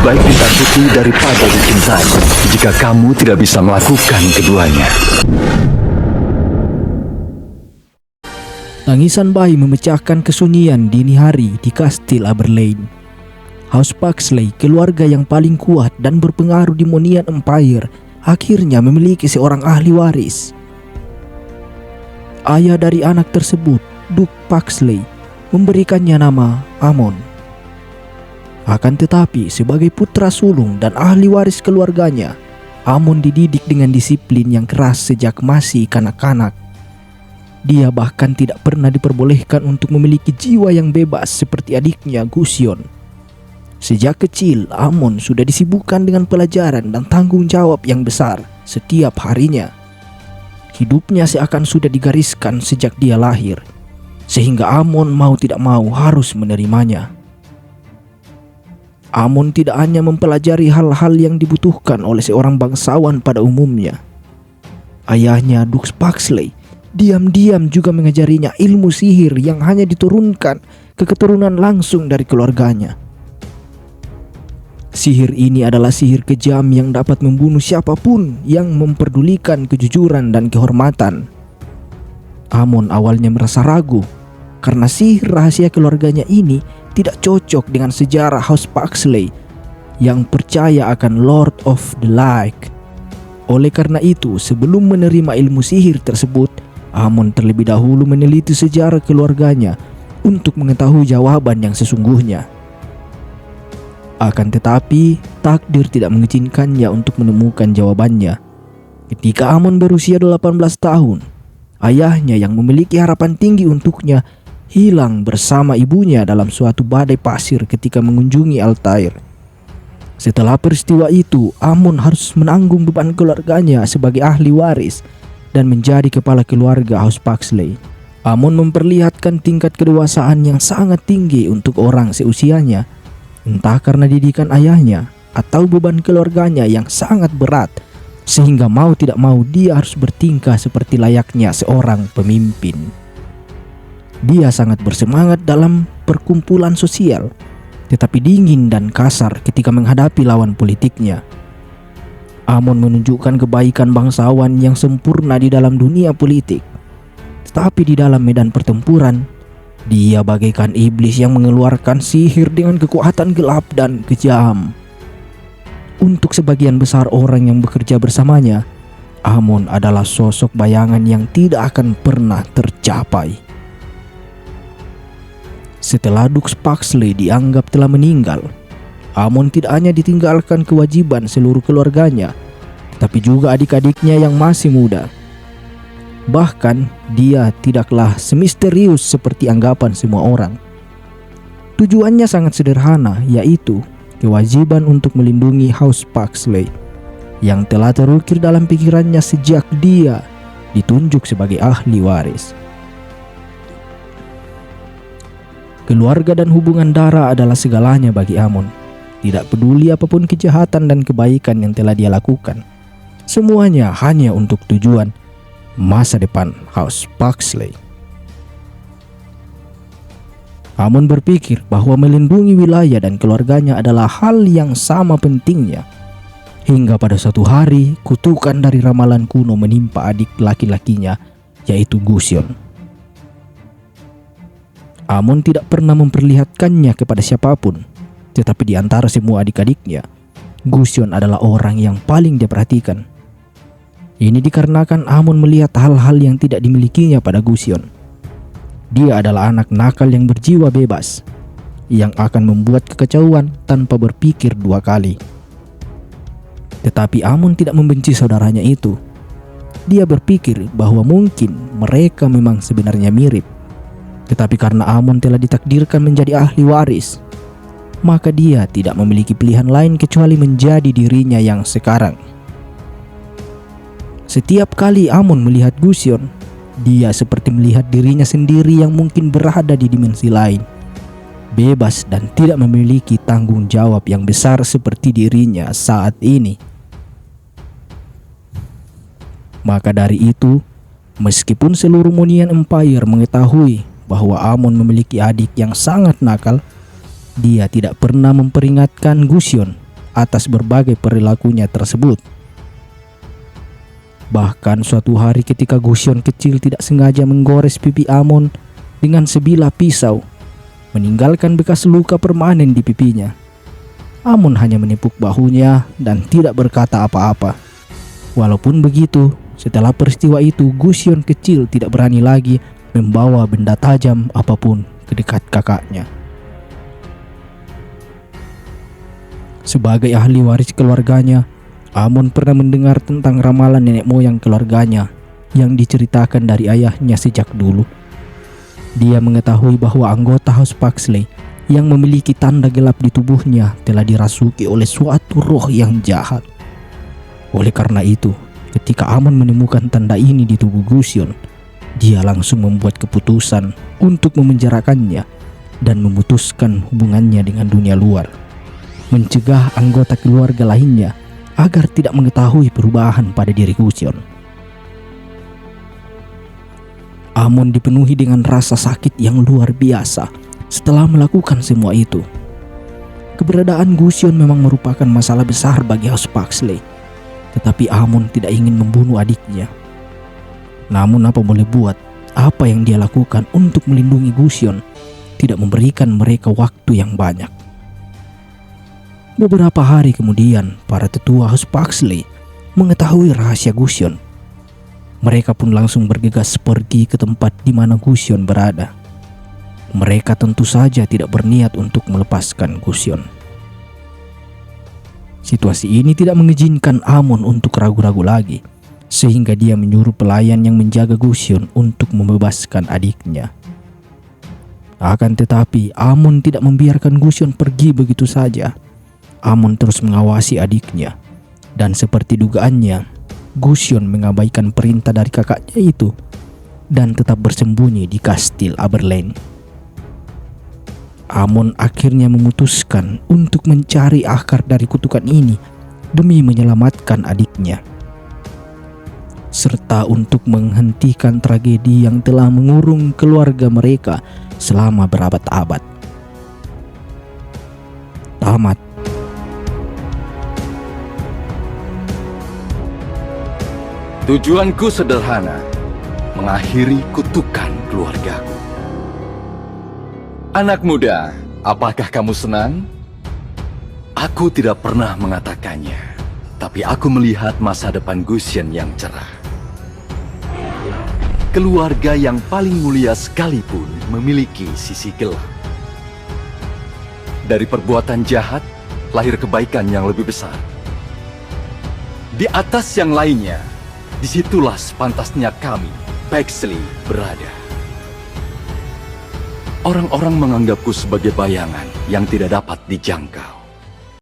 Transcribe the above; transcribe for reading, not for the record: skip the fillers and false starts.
baik ditakuti daripada dicintai jika kamu tidak bisa melakukan keduanya. Tangisan bayi memecahkan kesunyian dini hari di Kastil Aberlane. House Paxley, keluarga yang paling kuat dan berpengaruh di Monian Empire, akhirnya memiliki seorang ahli waris. Ayah dari anak tersebut, Duke Paxley, memberikannya nama Aemon. Akan tetapi, sebagai putra sulung dan ahli waris keluarganya, Aemon dididik dengan disiplin yang keras sejak masih kanak-kanak. Dia bahkan tidak pernah diperbolehkan untuk memiliki jiwa yang bebas seperti adiknya Gusyon. Sejak kecil, Aemon sudah disibukkan dengan pelajaran dan tanggung jawab yang besar setiap harinya. Hidupnya seakan sudah digariskan sejak dia lahir, sehingga Aemon mau tidak mau harus menerimanya. Aemon tidak hanya mempelajari hal-hal yang dibutuhkan oleh seorang bangsawan pada umumnya. Ayahnya, Duke Paxley, diam-diam juga mengajarinya ilmu sihir yang hanya diturunkan ke keturunan langsung dari keluarganya. Sihir ini adalah sihir kejam yang dapat membunuh siapapun yang memperdulikan kejujuran dan kehormatan. Aemon awalnya merasa ragu karena sihir rahasia keluarganya ini tidak cocok dengan sejarah House Paxley yang percaya akan Lord of the Light. Oleh karena itu, sebelum menerima ilmu sihir tersebut, Aemon terlebih dahulu meneliti sejarah keluarganya untuk mengetahui jawaban yang sesungguhnya. Akan tetapi, takdir tidak mengizinkannya untuk menemukan jawabannya. Ketika Aemon berusia 18 tahun, ayahnya yang memiliki harapan tinggi untuknya hilang bersama ibunya dalam suatu badai pasir ketika mengunjungi Altair. Setelah peristiwa itu, Aemon harus menanggung beban keluarganya sebagai ahli waris dan menjadi kepala keluarga House Paxley. Aemon memperlihatkan tingkat kedewasaan yang sangat tinggi untuk orang seusianya, entah karena didikan ayahnya atau beban keluarganya yang sangat berat, sehingga mau tidak mau dia harus bertingkah seperti layaknya seorang pemimpin. Dia sangat bersemangat dalam perkumpulan sosial, tetapi dingin dan kasar ketika menghadapi lawan politiknya. Aemon menunjukkan kebaikan bangsawan yang sempurna di dalam dunia politik, tetapi di dalam medan pertempuran, dia bagaikan iblis yang mengeluarkan sihir dengan kekuatan gelap dan kejam. Untuk sebagian besar orang yang bekerja bersamanya, Aemon adalah sosok bayangan yang tidak akan pernah tercapai. Setelah Duke Paxley dianggap telah meninggal, Aemon tidak hanya ditinggalkan kewajiban seluruh keluarganya, tetapi juga adik-adiknya yang masih muda. Bahkan dia tidaklah semisterius seperti anggapan semua orang. Tujuannya sangat sederhana, yaitu kewajiban untuk melindungi House Paxley yang telah terukir dalam pikirannya sejak dia ditunjuk sebagai ahli waris. Keluarga dan hubungan darah adalah segalanya bagi Aemon. Tidak peduli apapun kejahatan dan kebaikan yang telah dia lakukan, semuanya hanya untuk tujuan masa depan House Paxley. Aemon berpikir bahwa melindungi wilayah dan keluarganya adalah hal yang sama pentingnya. Hingga pada suatu hari, kutukan dari ramalan kuno menimpa adik laki-lakinya, yaitu Gusyon. Aemon tidak pernah memperlihatkannya kepada siapapun, tetapi di antara semua adik-adiknya, Gusyon adalah orang yang paling dia perhatikan. Ini dikarenakan Aemon melihat hal-hal yang tidak dimilikinya pada Gusyon. Dia adalah anak nakal yang berjiwa bebas, yang akan membuat kekacauan tanpa berpikir dua kali. Tetapi Aemon tidak membenci saudaranya itu. Dia berpikir bahwa mungkin mereka memang sebenarnya mirip. Tetapi karena Aemon telah ditakdirkan menjadi ahli waris, maka dia tidak memiliki pilihan lain kecuali menjadi dirinya yang sekarang. Setiap kali Aemon melihat Gusyon, dia seperti melihat dirinya sendiri yang mungkin berada di dimensi lain, bebas dan tidak memiliki tanggung jawab yang besar seperti dirinya saat ini. Maka dari itu, meskipun seluruh Monian Empire mengetahui bahwa Aemon memiliki adik yang sangat nakal, dia tidak pernah memperingatkan Gusyon atas berbagai perilakunya tersebut. Bahkan suatu hari ketika Gusion kecil tidak sengaja menggores pipi Amon dengan sebilah pisau, meninggalkan bekas luka permanen di pipinya. Amon hanya menepuk bahunya dan tidak berkata apa-apa. Walaupun begitu, setelah peristiwa itu Gusion kecil tidak berani lagi membawa benda tajam apapun ke dekat kakaknya. Sebagai ahli waris keluarganya, Amon pernah mendengar tentang ramalan nenek moyang keluarganya yang diceritakan dari ayahnya sejak dulu. Dia mengetahui bahwa anggota House Paxley yang memiliki tanda gelap di tubuhnya telah dirasuki oleh suatu roh yang jahat. Oleh karena itu, ketika Amon menemukan tanda ini di tubuh Gusion, dia langsung membuat keputusan untuk memenjarakannya dan memutuskan hubungannya dengan dunia luar, mencegah anggota keluarga lainnya agar tidak mengetahui perubahan pada diri Gusion. Amon dipenuhi dengan rasa sakit yang luar biasa setelah melakukan semua itu. Keberadaan Gusion memang merupakan masalah besar bagi House Paxley, tetapi Amon tidak ingin membunuh adiknya. Namun apa boleh buat, apa yang dia lakukan untuk melindungi Gusion tidak memberikan mereka waktu yang banyak. Beberapa hari kemudian, para tetua House Paxley mengetahui rahasia Gusion. Mereka pun langsung bergegas pergi ke tempat di mana Gusion berada. Mereka tentu saja tidak berniat untuk melepaskan Gusion. Situasi ini tidak mengizinkan Amon untuk ragu-ragu lagi, sehingga dia menyuruh pelayan yang menjaga Gusion untuk membebaskan adiknya. Akan tetapi, Amon tidak membiarkan Gusion pergi begitu saja. Amon terus mengawasi adiknya, dan seperti dugaannya, Gusion mengabaikan perintah dari kakaknya itu dan tetap bersembunyi di kastil Aberlane. Amon akhirnya memutuskan untuk mencari akar dari kutukan ini demi menyelamatkan adiknya, serta untuk menghentikan tragedi yang telah mengurung keluarga mereka selama berabad-abad. Tamat. Tujuanku sederhana, mengakhiri kutukan keluargaku. Anak muda, apakah kamu senang? Aku tidak pernah mengatakannya, tapi aku melihat masa depan Gusion yang cerah. Keluarga yang paling mulia sekalipun memiliki sisi gelap. Dari perbuatan jahat, lahir kebaikan yang lebih besar. Di atas yang lainnya, disitulah sepantasnya kami, Paxley, berada. Orang-orang menganggapku sebagai bayangan yang tidak dapat dijangkau.